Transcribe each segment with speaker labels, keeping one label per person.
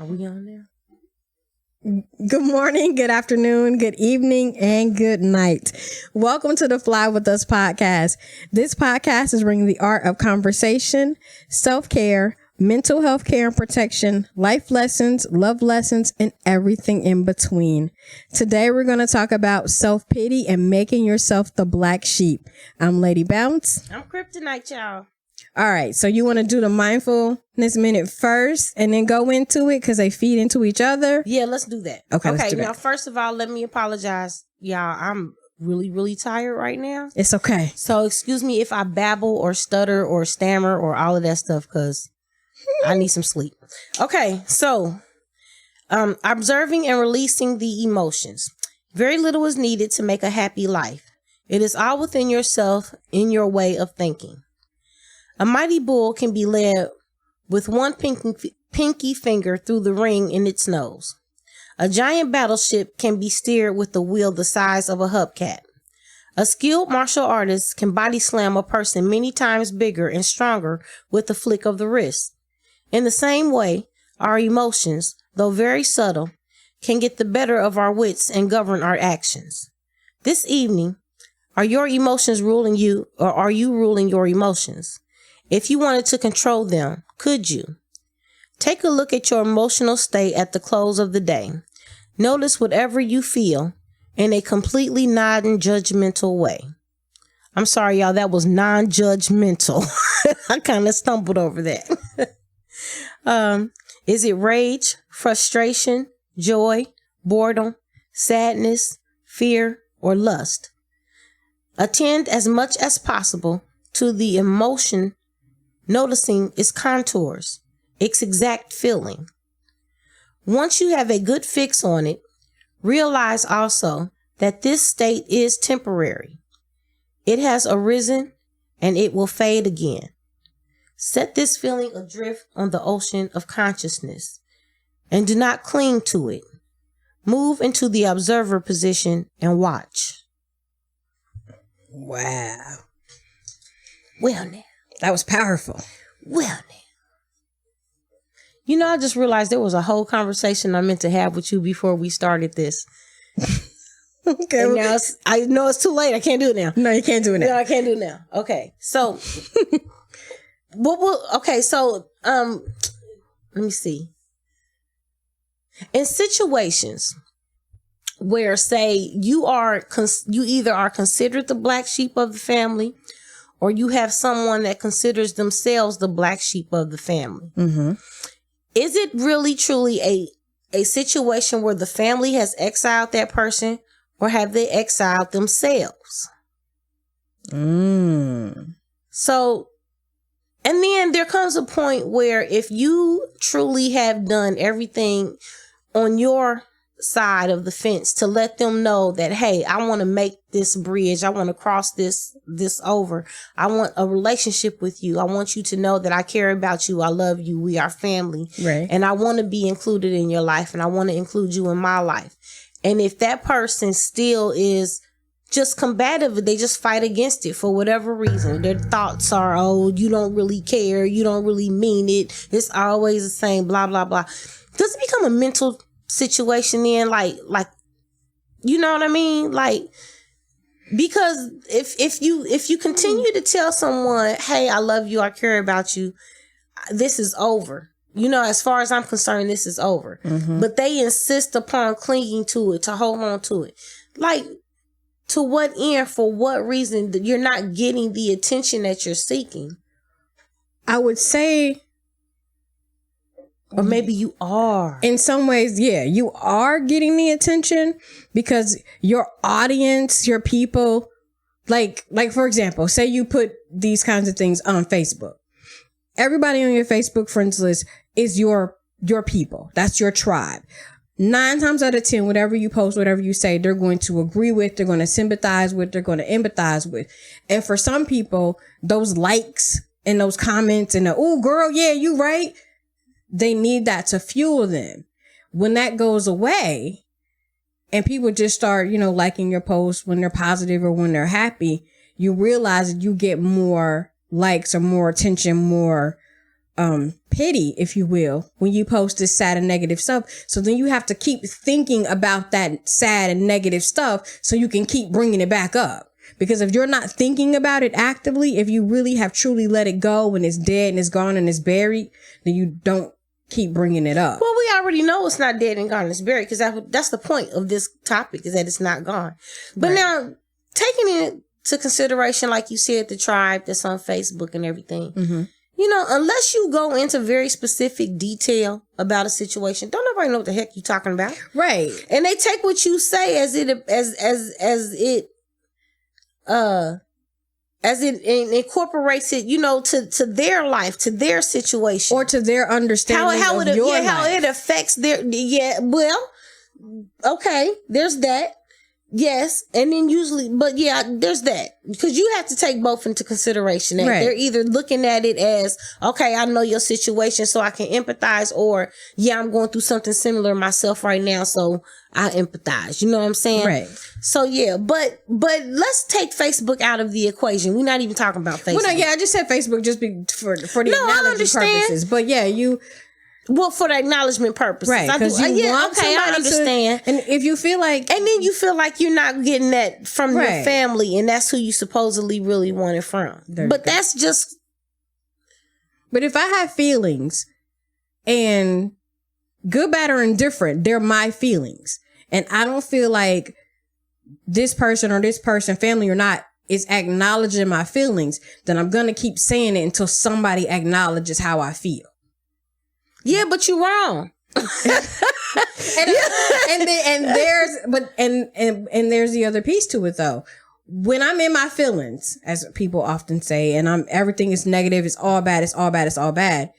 Speaker 1: Are we on there?
Speaker 2: Good morning, good afternoon, good evening, and good night. Welcome to the Fly With Us podcast. This podcast is bringing the art of conversation, self-care, mental health care and protection, life lessons, love lessons, and everything in between. Today, we're going to talk about self-pity and making yourself the black sheep. I'm Lady Bounce.
Speaker 1: I'm Kryptonite, y'all.
Speaker 2: All right, so you want to do the mindfulness minute first and then go into it because they feed into each other?
Speaker 1: Yeah, let's do that.
Speaker 2: Okay, let's do
Speaker 1: now,
Speaker 2: that.
Speaker 1: first of all, let me apologize. Y'all, I'm really tired right now.
Speaker 2: It's okay.
Speaker 1: So excuse me if I babble or stutter or stammer or all of that stuff because I need some sleep. Okay, so observing and releasing the emotions. Very little is needed to make a happy life. It is all within yourself, in your way of thinking. A mighty bull can be led with one pinky finger through the ring in its nose. A giant battleship can be steered with a wheel the size of a hubcap. A skilled martial artist can body slam a person many times bigger and stronger with a flick of the wrist. In the same way, our emotions, though very subtle, can get the better of our wits and govern our actions. This evening, are your emotions ruling you, or are you ruling your emotions? If you wanted to control them, could you? Take a look at your emotional state at the close of the day. Notice whatever you feel in a completely non-judgmental way. I'm sorry, y'all, that was non-judgmental. I kind of stumbled over that. Is it rage, frustration, joy, boredom, sadness, fear, or lust? Attend as much as possible to the emotion, noticing its contours, its exact feeling. Once you have a good fix on it, realize also that this state is temporary. It has arisen and it will fade again. Set this feeling adrift on the ocean of consciousness and do not cling to it. Move into the observer position and watch.
Speaker 2: Wow.
Speaker 1: Well, now.
Speaker 2: That was powerful.
Speaker 1: Well, now. You know, I just realized there was a whole conversation I meant to have with you before we started this.
Speaker 2: Okay.
Speaker 1: And now I know it's too late. I can't do it now.
Speaker 2: No, you can't do it now.
Speaker 1: No, I can't do it now. Okay. So, let me see. In situations where, say, you either are considered the black sheep of the family, or you have someone that considers themselves the black sheep of the family.
Speaker 2: Mm-hmm.
Speaker 1: Is it really truly a situation where the family has exiled that person, or have they exiled themselves? So, and then there comes a point where if you truly have done everything on your side of the fence to let them know that, hey, I want to make this bridge. I want to cross this over. I want a relationship with you. I want you to know that I care about you. I love you. We are family.
Speaker 2: Right.
Speaker 1: And I want to be included in your life, and I want to include you in my life. And if that person still is just combative, they just fight against it for whatever reason. Their thoughts are, oh, you don't really care. You don't really mean it. It's always the same, blah, blah, blah. Does it become a mental situation then, like you know what I mean? Like, because if you continue to tell someone, hey, I love you, I care about you, this is over. You know, as far as I'm concerned, this is over. Mm-hmm. But they insist upon clinging to it, to hold on to it. Like, to what end, for what reason? That you're not getting the attention that you're seeking.
Speaker 2: I would say,
Speaker 1: or maybe you are.
Speaker 2: in some ways, yeah, you are getting the attention because your audience, your people, like for example, say you put these kinds of things on Facebook. Everybody on your Facebook friends list is your people. That's your tribe. 9 times out of 10, whatever you post, whatever you say, they're going to agree with, they're going to sympathize with, they're going to empathize with. And for some people, those likes and those comments and oh, girl, yeah, you right. They need that to fuel them. When that goes away and people just start, liking your posts when they're positive or when they're happy, you realize that you get more likes or more attention, more pity, if you will, when you post this sad and negative stuff. So then you have to keep thinking about that sad and negative stuff so you can keep bringing it back up. Because if you're not thinking about it actively, if you really have truly let it go when it's dead and it's gone and it's buried, then you don't keep bringing it up.
Speaker 1: Well, we already know it's not dead and gone. It's buried, because that's the point of this topic, is that it's not gone. But
Speaker 2: Right.
Speaker 1: now, taking into consideration, like you said, the tribe that's on Facebook and everything,
Speaker 2: Mm-hmm.
Speaker 1: you know, unless you go into very specific detail about a situation, don't nobody know what the heck you're talking about.
Speaker 2: Right.
Speaker 1: And they take what you say as it incorporates it, you know, to their life, to their situation,
Speaker 2: Or to their understanding
Speaker 1: how
Speaker 2: of
Speaker 1: it
Speaker 2: your
Speaker 1: how
Speaker 2: life.
Speaker 1: it affects their well, okay, there's that. Yes, and then usually, but yeah, there's that, because you have to take both into consideration. That
Speaker 2: Right.
Speaker 1: They're either looking at it as, okay, I know your situation, so I can empathize, or yeah, I'm going through something similar myself right now, so I empathize. You know what I'm saying?
Speaker 2: Right.
Speaker 1: So yeah, but let's take Facebook out of the equation. We're not even talking about Facebook.
Speaker 2: Well, no, yeah, I just said Facebook just for the
Speaker 1: No, I
Speaker 2: acknowledgement
Speaker 1: understand.
Speaker 2: purposes. But yeah,
Speaker 1: Well, for the acknowledgement purposes,
Speaker 2: right,
Speaker 1: I do.
Speaker 2: because you want
Speaker 1: okay, I
Speaker 2: somebody
Speaker 1: understand.
Speaker 2: and if you feel like,
Speaker 1: And then you feel like you're not getting that from your
Speaker 2: Right.
Speaker 1: family, and that's who you supposedly really want it from.
Speaker 2: There you
Speaker 1: But
Speaker 2: go.
Speaker 1: that's just,
Speaker 2: but if I have feelings, and good, bad, or indifferent, they're my feelings, and I don't feel like this person, family or not, is acknowledging my feelings, then I'm gonna keep saying it until somebody acknowledges how I feel.
Speaker 1: yeah, but you're wrong.
Speaker 2: And there's the other piece to it though. When I'm in my feelings, as people often say, and everything is negative, it's all bad, it's all bad, it's all bad.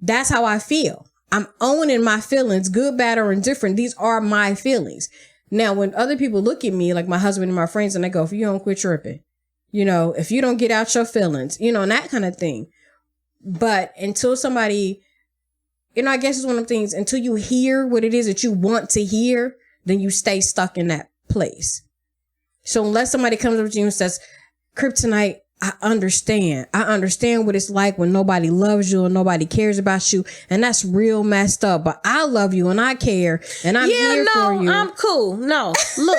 Speaker 2: That's how I feel. I'm owning my feelings, good, bad, or indifferent. These are my feelings. Now, when other people look at me, like my husband and my friends, and they go, if you don't quit tripping, you know, if you don't get out your feelings, you know, and that kind of thing. But until somebody, you know, I guess it's one of the things, until you hear what it is that you want to hear, then you stay stuck in that place. So unless somebody comes up to you and says, Kryptonite, I understand what it's like when nobody loves you and nobody cares about you. And that's real messed up. But I love you and I care and I'm here for you.
Speaker 1: I'm cool. No, look,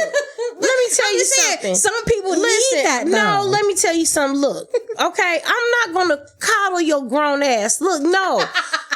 Speaker 1: let me tell you something.
Speaker 2: Some people need that though.
Speaker 1: No, let me tell you something. Look, okay, I'm not gonna coddle your grown ass. Look, no,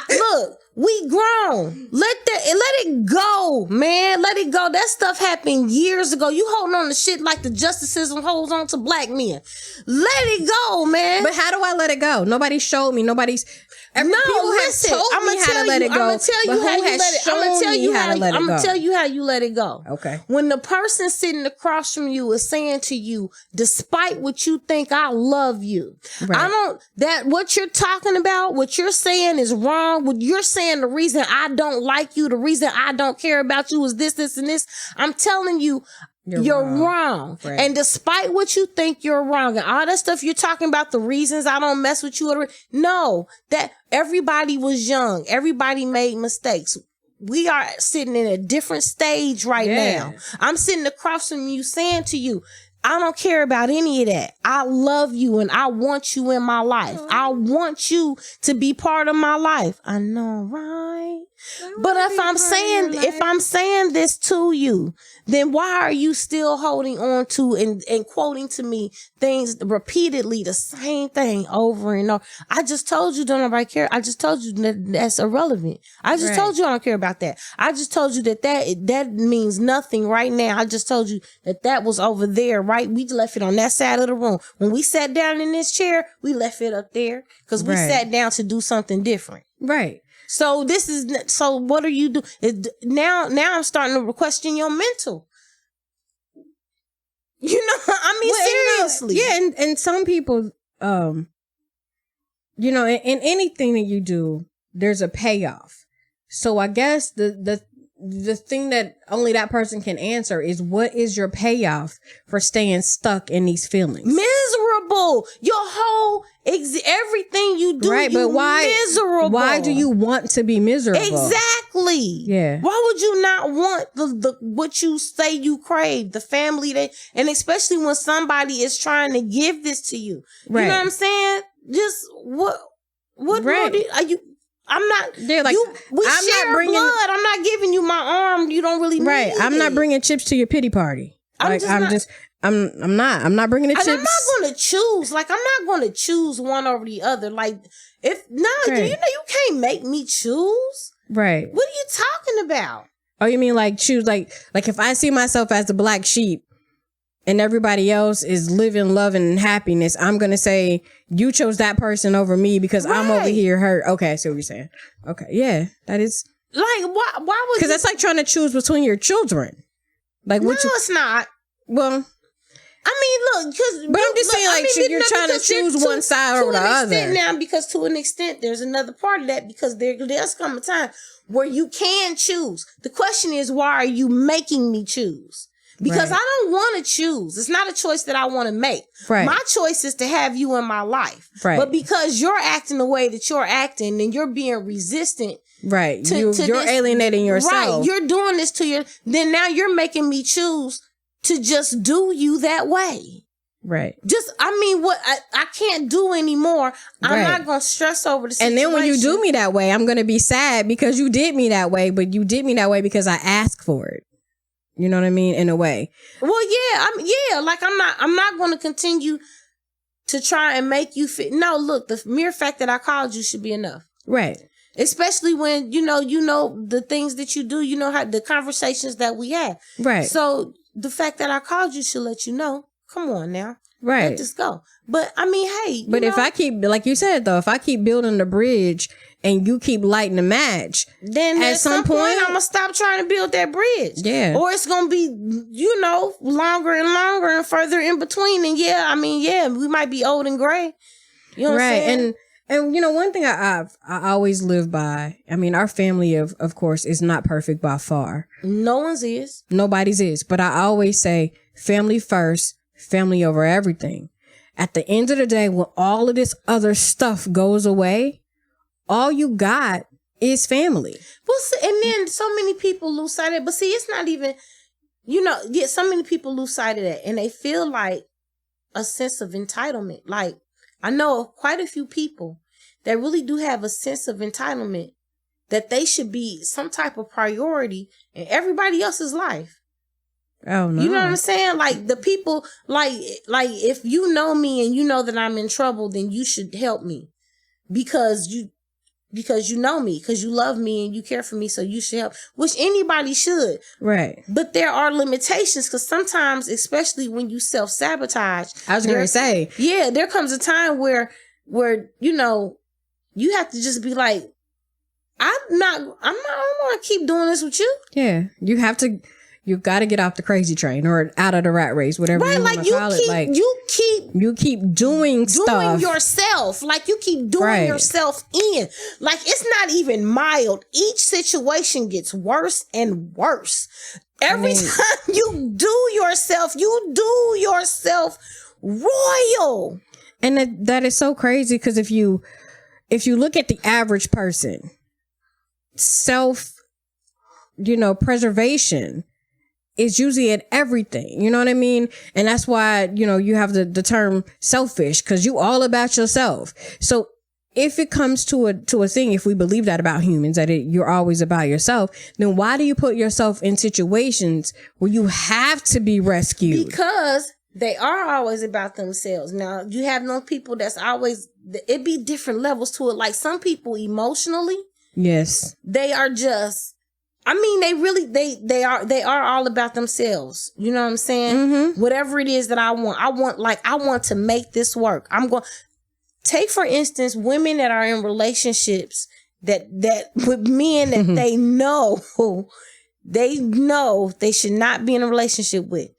Speaker 1: look. We grown. Let it go, man. Let it go. That stuff happened years ago. You holding on to shit like the justice system holds on to black men. Let it go, man.
Speaker 2: But how do I let it go? Nobody showed me. People
Speaker 1: listen,
Speaker 2: have told me how to let it go.
Speaker 1: I'm gonna tell you how you let it. I'm gonna tell you how you let it go.
Speaker 2: Okay.
Speaker 1: When the person sitting across from you is saying to you, despite what you think, I love you.
Speaker 2: Right.
Speaker 1: What you're talking about, what you're saying is wrong. What you're saying, the reason I don't like you, the reason I don't care about you is this, this, and this. I'm telling you, you're wrong.
Speaker 2: Right.
Speaker 1: And despite what you think, you're wrong. And all that stuff you're talking about, the reasons I don't mess with you. No, that everybody was young. Everybody made mistakes. We are sitting in a different stage right now. I'm sitting across from you saying to you, I don't care about any of that. I love you and I want you in my life. I want you to be part of my life. I know, right? But if I'm saying this to you, then why are you still holding on to and quoting to me things repeatedly, the same thing over and over? I just told you don't nobody care. I just told you that's irrelevant. I just told you I don't care about that. I just told you that means nothing right now. I just told you that was over there, right? We left it on that side of the room. When we sat down in this chair, we left it up there because we sat down to do something different.
Speaker 2: Right.
Speaker 1: So what are you doing? Now I'm starting to question your mental. You know, I mean, seriously.
Speaker 2: And some people, you know, in anything that you do, there's a payoff. So I guess the thing that only that person can answer is, what is your payoff for staying stuck in these feelings?
Speaker 1: Miserable. Your whole everything you do,
Speaker 2: right? But why
Speaker 1: miserable?
Speaker 2: Why do you want to be miserable?
Speaker 1: Exactly.
Speaker 2: Yeah.
Speaker 1: Why would you not want the what you say you crave, the family and especially when somebody is trying to give this to you?
Speaker 2: Right.
Speaker 1: You know what I'm saying? Just What
Speaker 2: Right.
Speaker 1: more are you? I'm not.
Speaker 2: They're like,
Speaker 1: we
Speaker 2: I'm
Speaker 1: share
Speaker 2: not bringing
Speaker 1: blood. I'm not giving you my arm. You don't really
Speaker 2: right.
Speaker 1: need
Speaker 2: I'm not
Speaker 1: it.
Speaker 2: bringing chips to your pity party.
Speaker 1: I'm
Speaker 2: not bringing the chips.
Speaker 1: And I'm not going to choose. Like, I'm not going to choose one over the other. Like, you can't make me choose.
Speaker 2: Right.
Speaker 1: What are you talking about?
Speaker 2: Oh, you mean like choose like if I see myself as the black sheep and everybody else is living, loving, and happiness, I'm gonna say you chose that person over me because I'm over here hurt. Okay, I see what you're saying. Okay, yeah, that is
Speaker 1: like why would?
Speaker 2: Because that's like trying to choose between your children. Like what?
Speaker 1: No, it's not.
Speaker 2: Well,
Speaker 1: I mean, look,
Speaker 2: but I'm just saying, like, you're trying to choose one side over the other.
Speaker 1: Now, because to an extent, there's another part of that, because there's come a time where you can choose. The question is, why are you making me choose? Because I don't want to choose. It's not a choice that I want to make.
Speaker 2: Right.
Speaker 1: My choice is to have you in my life.
Speaker 2: Right.
Speaker 1: But because you're acting the way that you're acting, and you're being resistant.
Speaker 2: Right. You're alienating yourself.
Speaker 1: Right. You're doing this to your. Then now you're making me choose to just do you that way.
Speaker 2: Right.
Speaker 1: What I can't do anymore. I'm not going to stress over the situation.
Speaker 2: And then when you do me that way, I'm going to be sad because you did me that way, but you did me that way because I asked for it. You know what I mean? In a way.
Speaker 1: Well, yeah. Like, I'm not going to continue to try and make you fit. No, look, the mere fact that I called you should be enough.
Speaker 2: Right.
Speaker 1: Especially when, you know the things that you do, you know how the conversations that we have.
Speaker 2: Right.
Speaker 1: So the fact that I called you should let you know. Come on now.
Speaker 2: Right.
Speaker 1: Let this go. But I mean, hey.
Speaker 2: But if I keep, like you said, though, if I keep building the bridge and you keep lighting the match,
Speaker 1: then at some point I'm going to stop trying to build that bridge.
Speaker 2: Yeah.
Speaker 1: Or it's going to be, longer and longer and further in between. And we might be old and gray. You know what I'm saying?
Speaker 2: And one thing I always live by, our family of course is not perfect by far.
Speaker 1: No one's is.
Speaker 2: Nobody's is. But I always say family first, family over everything. At the end of the day, when all of this other stuff goes away, all you got is family.
Speaker 1: Well, and then so many people lose sight of it. But see, it's not even, so many people lose sight of that. And they feel like a sense of entitlement. Like, I know of quite a few people that really do have a sense of entitlement that they should be some type of priority in everybody else's life.
Speaker 2: Oh, no.
Speaker 1: You know what I'm saying? Like, the people, like if you know me and you know that I'm in trouble, then you should help me because you know me, because you love me and you care for me, so you should help, which anybody should.
Speaker 2: Right.
Speaker 1: But there are limitations, because sometimes, especially when you self-sabotage.
Speaker 2: I was going to say.
Speaker 1: Yeah, there comes a time where you have to just be like, I don't want to keep doing this with you.
Speaker 2: Yeah. You've got to get off the crazy train or out of the rat race, whatever you want to call it. Like, you keep doing stuff.
Speaker 1: Yourself. Like, you keep doing yourself in. Like, it's not even mild. Each situation gets worse and worse. Every time you do yourself royal.
Speaker 2: And that is so crazy, because if you look at the average person, preservation is usually at everything. You know what I mean? And that's why, you have the term selfish, because you all about yourself. So if it comes to a thing, if we believe that about humans, that you're always about yourself, then why do you put yourself in situations where you have to be rescued?
Speaker 1: Because they are always about themselves. Now, you have no people that's always, it be different levels to it. Like, some people emotionally,
Speaker 2: yes,
Speaker 1: they are just, they are all about themselves. You know what I'm saying?
Speaker 2: Mm-hmm.
Speaker 1: Whatever it is that I want to make this work. I'm going, take for instance, women that are in relationships that with men that they know they should not be in a relationship with,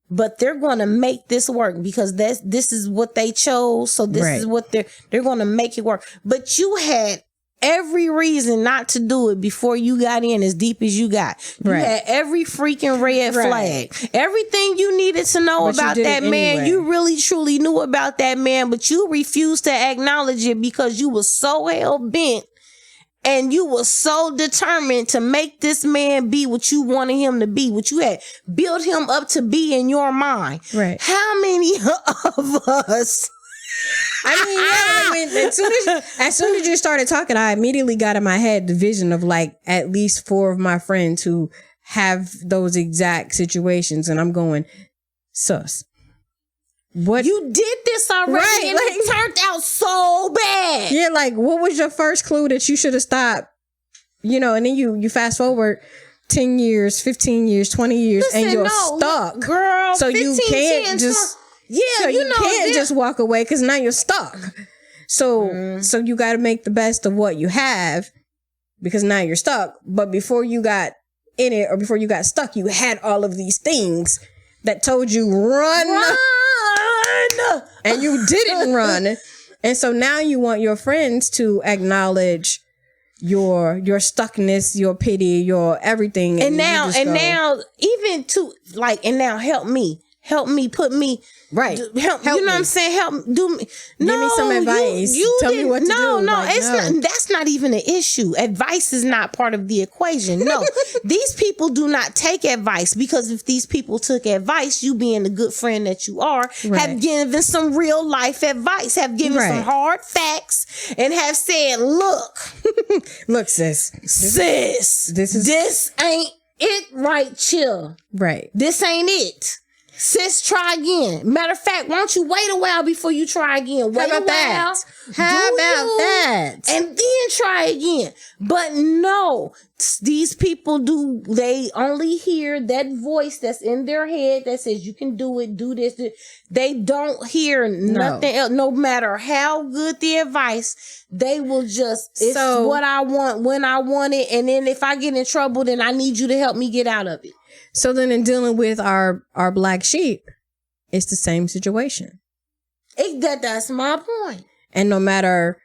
Speaker 1: but they're going to make this work because this is what they chose. So this is what they're going to make it work. But you had every reason not to do it before you got in as deep as you got. You had every freaking red flag. Everything you needed to know about that man, you really truly knew about that man, but you refused to acknowledge it because you were so hell bent and you were so determined to make this man be what you wanted him to be, what you had built him up to be in your mind.
Speaker 2: Right.
Speaker 1: How many of us
Speaker 2: I mean, yeah, as soon as you started talking, I immediately got in my head the vision of like at least 4 of my friends who have those exact situations, and I'm going, sus. What
Speaker 1: You did this already,
Speaker 2: Right,
Speaker 1: and it turned out so bad.
Speaker 2: Yeah, like what was your first clue that you should have stopped? And then you fast forward 10 years, 15 years, 20 years, and you're stuck.
Speaker 1: Girl,
Speaker 2: So
Speaker 1: 15,
Speaker 2: you can't
Speaker 1: 10,
Speaker 2: just
Speaker 1: you
Speaker 2: can't just walk away because now you're stuck. So you got to make the best of what you have because now you're stuck. But before you got in it or before you got stuck, you had all of these things that told you run. And you didn't run. And so now you want your friends to acknowledge your stuckness, your pity, your everything.
Speaker 1: And now even to like, and now help me, put me
Speaker 2: right.
Speaker 1: Help you know what I'm saying? Help do me.
Speaker 2: Give me some advice. Tell me what to do.
Speaker 1: No,
Speaker 2: like,
Speaker 1: it's not. That's not even an issue. Advice is not part of the equation. No, these people do not take advice because if these people took advice, you being the good friend that you are, have given some real life advice, have given some hard facts, and have said, "Look,
Speaker 2: look, sis,
Speaker 1: this ain't it. Right, chill.
Speaker 2: Right,
Speaker 1: this ain't it." Sis, try again. Matter of fact, why don't you wait a while before you try again? Wait a while.
Speaker 2: How about that?
Speaker 1: And then try again. But no, these people they only hear that voice that's in their head that says you can do it, do this. They don't hear nothing else. No matter how good the advice, they will just, it's what I want when I want it. And then if I get in trouble, then I need you to help me get out of it.
Speaker 2: So then in dealing with our black sheep, it's the same situation.
Speaker 1: That's my point.
Speaker 2: And no matter,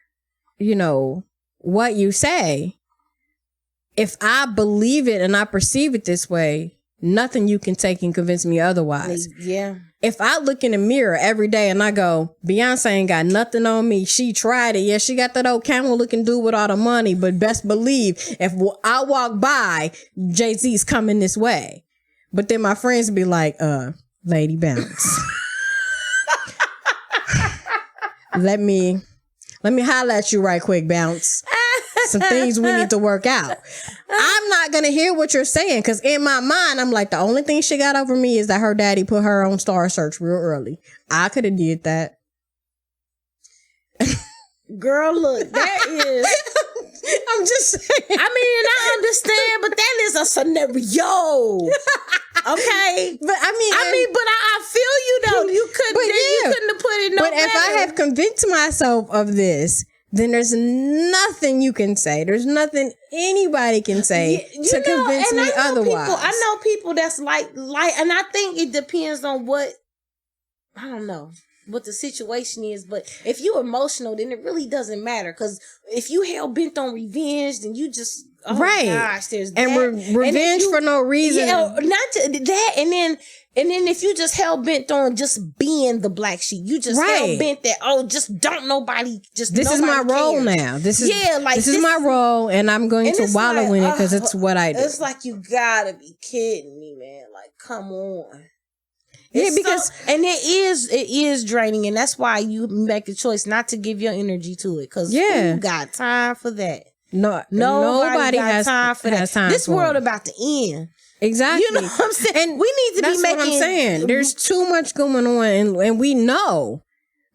Speaker 2: what you say, if I believe it and I perceive it this way, nothing you can take and convince me otherwise.
Speaker 1: Yeah.
Speaker 2: If I look in the mirror every day and I go, Beyonce ain't got nothing on me. She tried it. Yeah, she got that old camel looking dude with all the money. But best believe, if I walk by, Jay-Z's coming this way. But then my friends be like, lady bounce. Let me holler at you right quick, bounce. Some things we need to work out. I'm not going to hear what you're saying because in my mind, I'm like, the only thing she got over me is that her daddy put her on Star Search real early. I could have did that.
Speaker 1: Girl, look, that is...
Speaker 2: I'm just saying.
Speaker 1: I mean, I understand, but that is a scenario. Okay? But I feel you though. You couldn't have put it no better.
Speaker 2: But if I have convinced myself of this, then there's nothing you can say. There's nothing anybody can say to convince me otherwise.
Speaker 1: I know people that's like, and I think it depends on what, I don't know what the situation is, but if you're emotional, then it really doesn't matter. Because if you hell bent on revenge, then you just gosh, there's that.
Speaker 2: And revenge for no reason.
Speaker 1: Yeah, not that, and then if you just hell bent on just being the black sheep, you just hell bent that just don't nobody just.
Speaker 2: This is my role
Speaker 1: cares.
Speaker 2: Now. This is my role, and I'm going to wallow in it because it's what I do.
Speaker 1: It's like you gotta be kidding me, man! Like, come on. And it is draining, and that's why you make a choice not to give your energy to it, because you got time for that.
Speaker 2: No, nobody has time for that.
Speaker 1: This world about to end.
Speaker 2: Exactly.
Speaker 1: You know what I'm saying? And we need to be making.
Speaker 2: What I'm saying. There's too much going on, and we know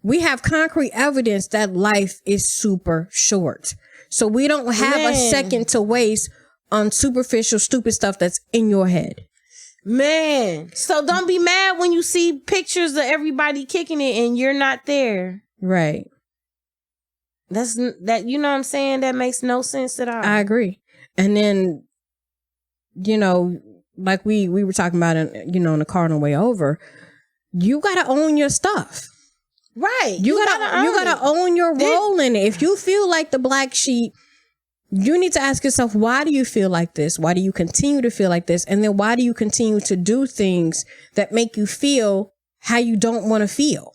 Speaker 2: we have concrete evidence that life is super short, so we don't have a second to waste on superficial, stupid stuff that's in your head.
Speaker 1: Man, so don't be mad when you see pictures of everybody kicking it and you're not there.
Speaker 2: Right.
Speaker 1: That's that. You know what I'm saying? That makes no sense at all.
Speaker 2: I agree. And then, like we were talking about, in the car on the way over, you gotta own your stuff.
Speaker 1: Right.
Speaker 2: You gotta own your role in it. If you feel like the black sheep, you need to ask yourself, why do you feel like this? Why do you continue to feel like this? And then why do you continue to do things that make you feel how you don't want to feel?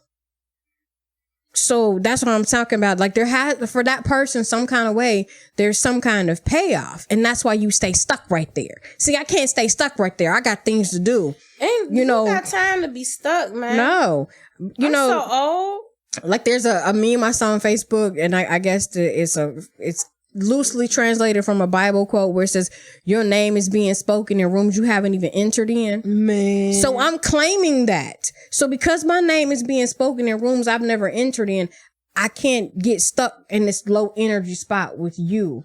Speaker 2: So that's what I'm talking about. Like for that person, some kind of way, there's some kind of payoff. And that's why you stay stuck right there. See, I can't stay stuck right there. I got things to do.
Speaker 1: And you got time to be stuck, man.
Speaker 2: No.
Speaker 1: I'm so old.
Speaker 2: like there's a meme I saw on Facebook, and I guess it's loosely translated from a Bible quote where it says, your name is being spoken in rooms you haven't even entered in.
Speaker 1: Man.
Speaker 2: So I'm claiming that. So because my name is being spoken in rooms I've never entered in, I can't get stuck in this low energy spot with you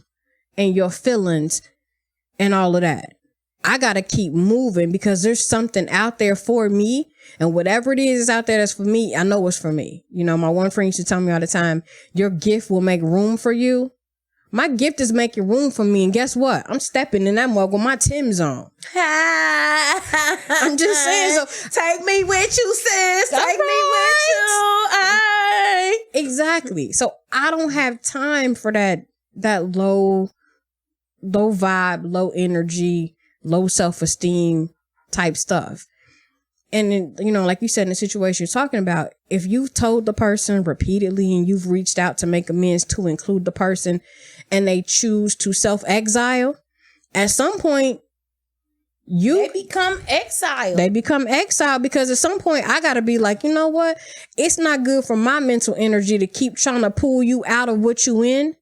Speaker 2: and your feelings and all of that. I got to keep moving because there's something out there for me, and whatever it is out there that's for me, I know it's for me. You know, my one friend used to tell me all the time, your gift will make room for you. My gift is making room for me, and guess what? I'm stepping in that mug with my Tim's on. I'm just saying, so
Speaker 1: take me with you, sis. Take me with you. Aye.
Speaker 2: Exactly. So I don't have time for that low vibe, low energy, low self-esteem type stuff. And then, you know, like you said, in the situation you're talking about, if you've told the person repeatedly and you've reached out to make amends to include the person and they choose to self-exile, at some point
Speaker 1: they become exiled.
Speaker 2: They become exiled because at some point I got to be like, you know what? It's not good for my mental energy to keep trying to pull you out of what you in.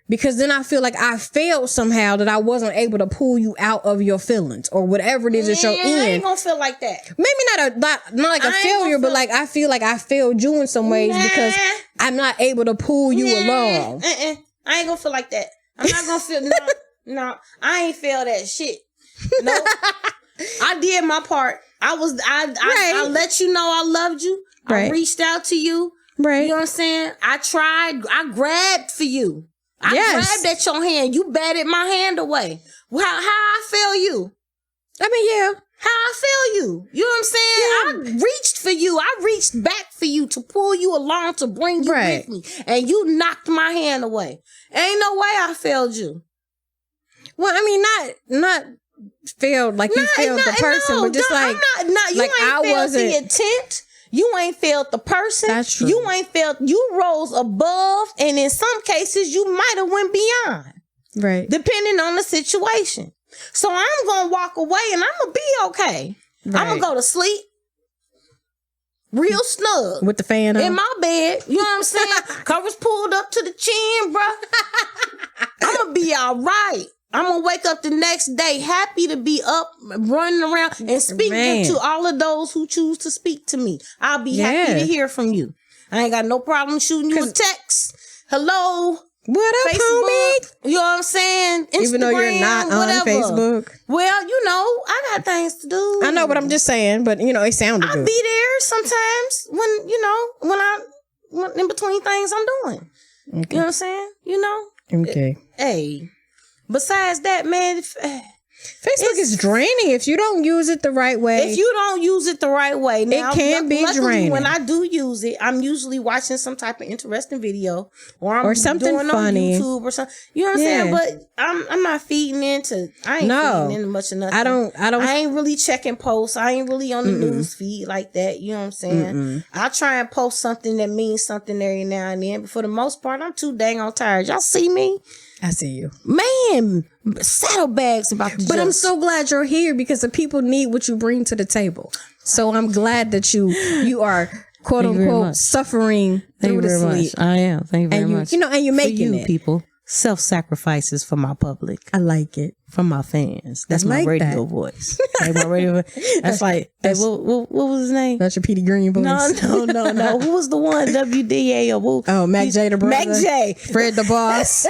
Speaker 2: Because then I feel like I failed somehow that I wasn't able to pull you out of your feelings or whatever it is that you're in.
Speaker 1: I ain't gonna feel like that.
Speaker 2: Maybe not like a failure, but like I feel like I failed you in some ways because I'm not able to pull you along.
Speaker 1: I ain't gonna feel like that. I'm not gonna feel no. I ain't feel that shit. No, I did my part. I let you know I loved you. I reached out to you.
Speaker 2: Right.
Speaker 1: You know what I'm saying? I tried. I grabbed for you. I grabbed at your hand. You batted my hand away. How I feel you?
Speaker 2: I mean, yeah.
Speaker 1: How I feel you? You know what I'm saying? I reached for you. I reached back for you to pull you along, to bring you with me. And you knocked my hand away. Ain't no way I failed you.
Speaker 2: Well, I mean, not failed like you failed the person, but just like,
Speaker 1: you
Speaker 2: like
Speaker 1: ain't failed the intent. You ain't failed the person.
Speaker 2: That's true.
Speaker 1: You ain't failed. You rose above, and in some cases, you might have went beyond.
Speaker 2: Right.
Speaker 1: Depending on the situation. So I'm gonna walk away, and I'm gonna be okay.
Speaker 2: Right.
Speaker 1: I'm gonna go to sleep, real snug
Speaker 2: with the fan on
Speaker 1: in my bed. You know what I'm saying? Covers pulled up to the chin, bro. I'm gonna be all right. I'm going to wake up the next day happy to be up, running around and speaking to all of those who choose to speak to me. I'll be happy to hear from you. I ain't got no problem shooting you a text. Hello.
Speaker 2: What up,
Speaker 1: Facebook,
Speaker 2: homie?
Speaker 1: You know what I'm saying? Instagram,
Speaker 2: even though you're not on Facebook.
Speaker 1: Well, you know, I got things to do.
Speaker 2: I know, but I'm just saying, but you know, it sounded good.
Speaker 1: I'll be there sometimes when, you know, when in between things I'm doing. Okay. You know what I'm saying? You know?
Speaker 2: Okay.
Speaker 1: Hey. Besides that, man,
Speaker 2: Facebook is draining if you don't use it the right way.
Speaker 1: If you don't use it the right way, now,
Speaker 2: it can be draining.
Speaker 1: When I do use it, I'm usually watching some type of interesting video, or I'm
Speaker 2: something
Speaker 1: doing
Speaker 2: funny
Speaker 1: on YouTube or something. You know what I'm saying? But I'm not feeding into. I ain't feeding into much of nothing. I ain't really checking posts. I ain't really on the news feed like that. You know what I'm saying? I try and post something that means something every now and then, but for the most part, I'm too dang on tired. Y'all see me?
Speaker 2: I see you.
Speaker 1: Man, saddlebags about the
Speaker 2: But I'm so glad you're here because the people need what you bring to the table. So I'm glad that you are quote unquote suffering through the sleep.
Speaker 1: I am. Thank you very much.
Speaker 2: You know, and you're making it.
Speaker 1: People. Self-sacrifices for my public.
Speaker 2: I like it.
Speaker 1: For my fans. That's my radio voice. Like my radio voice. That's like, what was his name?
Speaker 2: That's your Petey Green voice.
Speaker 1: No. Who was the one? WDA or who?
Speaker 2: Oh, Mac J the brother.
Speaker 1: Mac J.
Speaker 2: Fred the boss.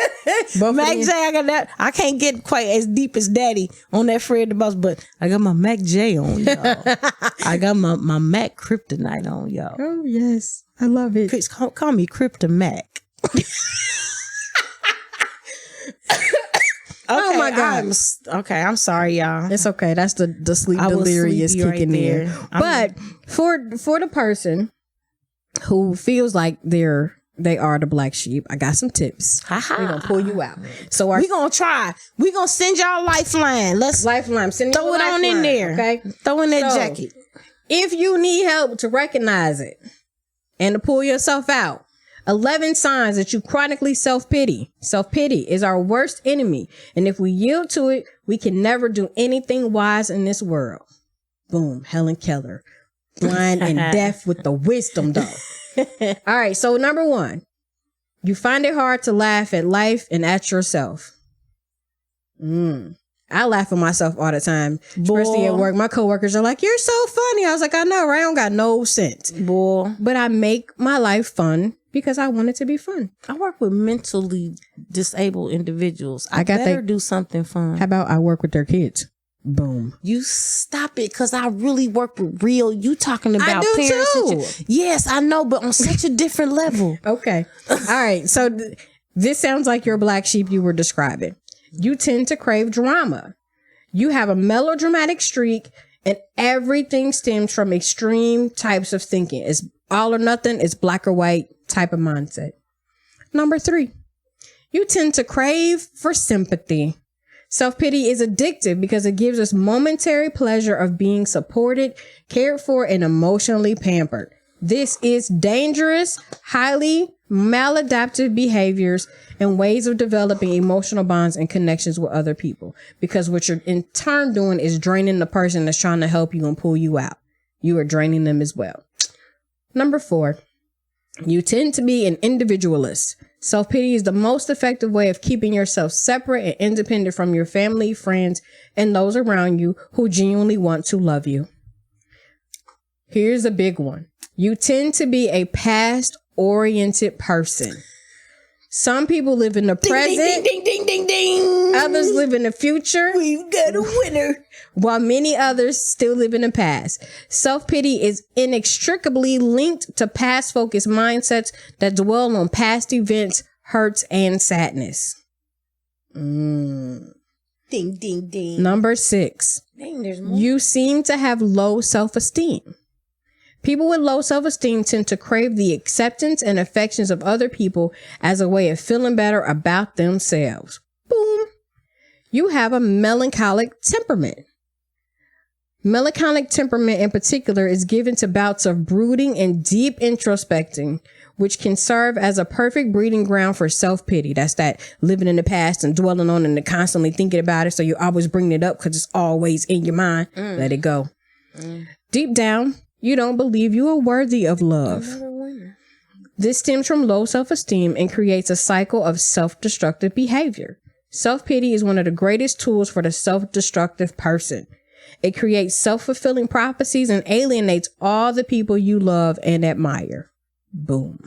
Speaker 1: Mac J, I got that. I can't get quite as deep as Daddy on that Fred the boss, but I got my Mac J on, y'all. I got my Mac Kryptonite on, y'all.
Speaker 2: Oh, yes. I love it.
Speaker 1: Call me Krypto Mac. Okay,
Speaker 2: oh my God.
Speaker 1: I'm sorry, y'all.
Speaker 2: It's okay. That's the sleep delirious kicking in. But for the person who feels like they are the black sheep, I got some tips. We're gonna pull you out. So we're gonna try. We're gonna send y'all a lifeline. Lifeline. Throw it on in there. Okay. Throw in that jacket. If you need help to recognize it and to pull yourself out, 11 signs that you chronically self-pity. Self-pity is our worst enemy. And if we yield to it, we can never do anything wise in this world. Boom. Helen Keller. Blind and deaf with the wisdom, though. All right. So number 1, you find it hard to laugh at life and at yourself. I laugh at myself all the time, especially at work. My coworkers are like, "You're so funny." I was like, "I know, right? I don't got no sense,
Speaker 1: Boy.
Speaker 2: but I make my life fun because I want it to be fun."
Speaker 1: I work with mentally disabled individuals. I
Speaker 2: got
Speaker 1: better
Speaker 2: that-
Speaker 1: do something fun.
Speaker 2: How about I work with their kids? Boom.
Speaker 1: You stop it, because I really work with real. You talking about
Speaker 2: do
Speaker 1: parents?
Speaker 2: too.
Speaker 1: Yes, I know, but on such a different level.
Speaker 2: Okay. All right. So this sounds like your black sheep you were describing. You tend to crave drama. You have a melodramatic streak, and everything stems from extreme types of thinking. It's all or nothing. It's black or white type of mindset. Number 3, you tend to crave for sympathy. Self-pity is addictive because it gives us momentary pleasure of being supported, cared for, and emotionally pampered. This is dangerous, highly maladaptive behaviors and ways of developing emotional bonds and connections with other people. Because what you're in turn doing is draining the person that's trying to help you and pull you out. You are draining them as well. Number 4, you tend to be an individualist. Self-pity is the most effective way of keeping yourself separate and independent from your family, friends, and those around you who genuinely want to love you. Here's a big one. You tend to be a past-oriented person. Some people live in the present.
Speaker 1: Ding, ding, ding, ding, ding.
Speaker 2: Others live in the future.
Speaker 1: We've got a winner.
Speaker 2: While many others still live in the past. Self-pity is inextricably linked to past-focused mindsets that dwell on past events, hurts, and sadness.
Speaker 1: Ding, ding, ding.
Speaker 2: Number 6.
Speaker 1: Dang, there's more.
Speaker 2: You seem to have low self-esteem. People with low self-esteem tend to crave the acceptance and affections of other people as a way of feeling better about themselves. Boom. You have a melancholic temperament. Melancholic temperament in particular is given to bouts of brooding and deep introspecting, which can serve as a perfect breeding ground for self-pity. That's that living in the past and dwelling on and constantly thinking about it. So you always bring it up because it's always in your mind. Let it go. Deep down, you don't believe you are worthy of love. This stems from low self-esteem and creates a cycle of self-destructive behavior. Self-pity is one of the greatest tools for the self-destructive person. It creates self-fulfilling prophecies and alienates all the people you love and admire. Boom.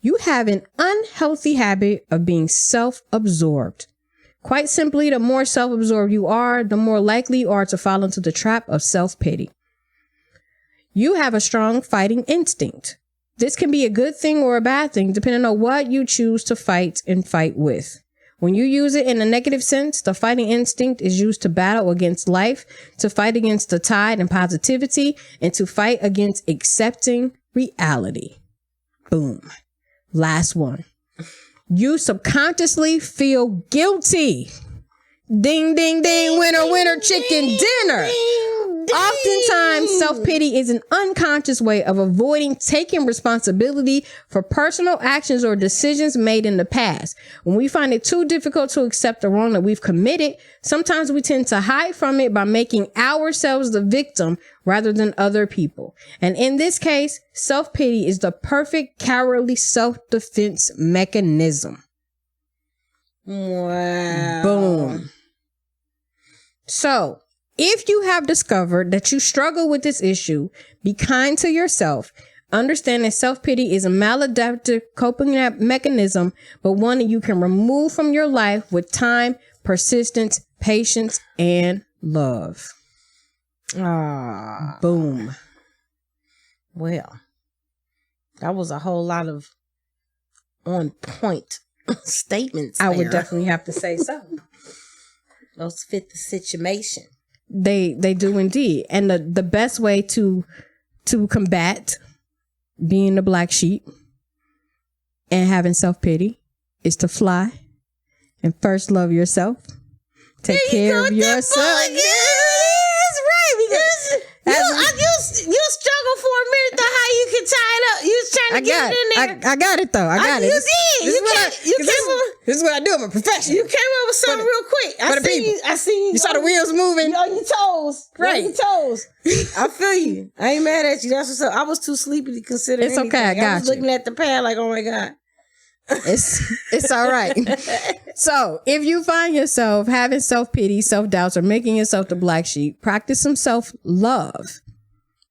Speaker 2: You have an unhealthy habit of being self-absorbed. Quite simply, the more self-absorbed you are, the more likely you are to fall into the trap of self-pity. You have a strong fighting instinct. This can be a good thing or a bad thing, depending on what you choose to fight and fight with. When you use it in a negative sense, the fighting instinct is used to battle against life, to fight against the tide and positivity, and to fight against accepting reality. Boom. Last one. You subconsciously feel guilty. Ding, ding, ding, winner, winner, chicken dinner. Oftentimes, self-pity is an unconscious way of avoiding taking responsibility for personal actions or decisions made in the past. When we find it too difficult to accept the wrong that we've committed, sometimes we tend to hide from it by making ourselves the victim rather than other people. And in this case, self-pity is the perfect cowardly self-defense mechanism.
Speaker 1: Wow.
Speaker 2: Boom. So, if you have discovered that you struggle with this issue, be kind to yourself. Understand that self-pity is a maladaptive coping mechanism, but one that you can remove from your life with time, persistence, patience, and love. Boom.
Speaker 1: Well, that was a whole lot of on point statements.
Speaker 2: I would
Speaker 1: there.
Speaker 2: definitely have to say so.
Speaker 1: Those fit the situation.
Speaker 2: They do indeed. And the best way to combat being the black sheep and having self-pity is to fly and first love yourself. Take care of yourself.
Speaker 1: That's right. Because you struggle for a minute to how you can tie it up. You was trying to get it in there.
Speaker 2: I got it though. I got it.
Speaker 1: You did.
Speaker 2: This is what I do. I'm a professional.
Speaker 1: You came up with something real quick. I see you.
Speaker 2: You saw the wheels moving.
Speaker 1: On your toes.
Speaker 2: Right.
Speaker 1: On your toes. I feel you. I ain't mad at you. That's what's up. I was too sleepy to consider
Speaker 2: It's
Speaker 1: anything.
Speaker 2: okay. I got
Speaker 1: was
Speaker 2: you.
Speaker 1: looking at the pad like, oh my God.
Speaker 2: It's all right. So if you find yourself having self-pity, self-doubts, or making yourself the black sheep, practice some self-love.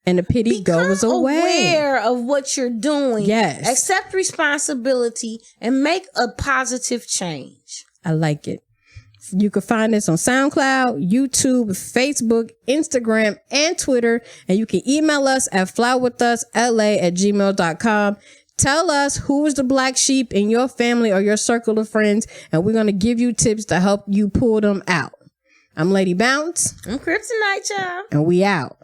Speaker 2: And the pity goes away.
Speaker 1: Aware of what you're doing.
Speaker 2: Yes.
Speaker 1: Accept responsibility and make a positive change.
Speaker 2: I like it. You can find us on SoundCloud, YouTube, Facebook, Instagram, and Twitter. And you can email us at flywithusla@gmail.com. Tell us who is the black sheep in your family or your circle of friends, and we're going to give you tips to help you pull them out. I'm Lady Bounce.
Speaker 1: I'm Kryptonite, y'all.
Speaker 2: And we out.